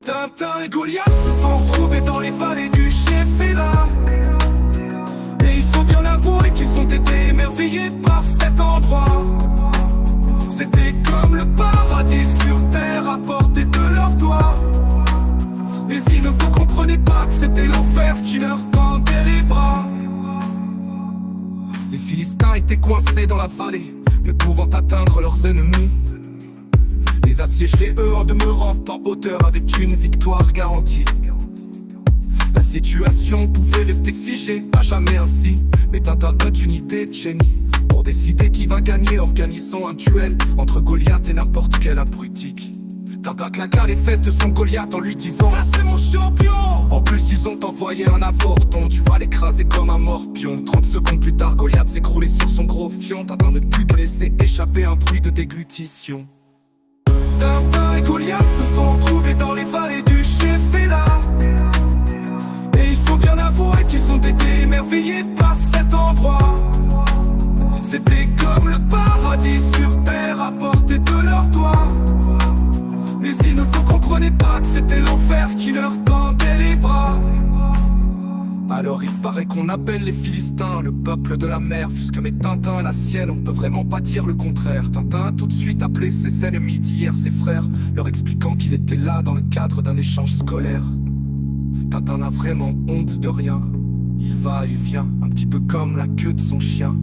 Tintin et Goliath se sont retrouvés dans les vallées du Sheffield. Et il faut bien avouer qu'ils ont été émerveillés par cet endroit. C'était comme le paradis sur terre à portée de leurs doigts. Mais ils ne comprenaient pas que c'était l'enfer qui leur tendait les bras. Les Philistins étaient coincés dans la vallée, ne pouvant atteindre leurs ennemis. Les assiéger eux en demeurant en hauteur avec une victoire garantie. La situation pouvait rester figée, à jamais ainsi. Mais Tintin a une idée de génie. Pour décider qui va gagner, organisons un duel entre Goliath et n'importe quel abrutique. Tintin claqua les fesses de son Goliath en lui disant: ça c'est mon champion. En plus ils ont envoyé un avorton, tu vas l'écraser comme un morpion. 30 secondes plus tard, Goliath s'écroulait sur son gros fion. Tintin ne put que laisser échapper un bruit de déglutition. Tintin et Goliath se sont retrouvés dans les vallées du Sheffield. Et il faut bien avouer qu'ils ont été émerveillés par cet endroit. C'était comme le paradis sur terre à portée de leurs doigts. Mais ils ne comprenaient pas que c'était l'enfer qui leur tendait les bras. Alors il paraît qu'on appelle les Philistins le peuple de la mer, puisque mais Tintin est la sienne, on ne peut vraiment pas dire le contraire. Tintin a tout de suite appelé ses ennemis d'hier, ses frères, leur expliquant qu'il était là dans le cadre d'un échange scolaire. Tintin n'a vraiment honte de rien. Il va et vient, un petit peu comme la queue de son chien.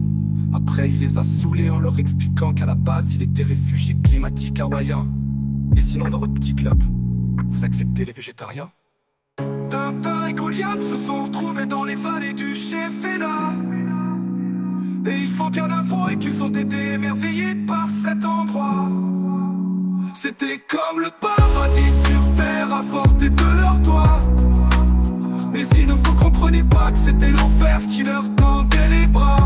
Après il les a saoulés en leur expliquant qu'à la base il était réfugié climatique hawaïen. Et sinon dans votre petit club, vous acceptez les végétariens? Tintin et Goliath se sont retrouvés dans les vallées du Sheffield. Et il faut bien avouer qu'ils ont été émerveillés par cet endroit. C'était comme le paradis sur terre à portée de leurs doigts. Mais ils ne comprenaient pas que c'était l'enfer qui leur tendait les bras.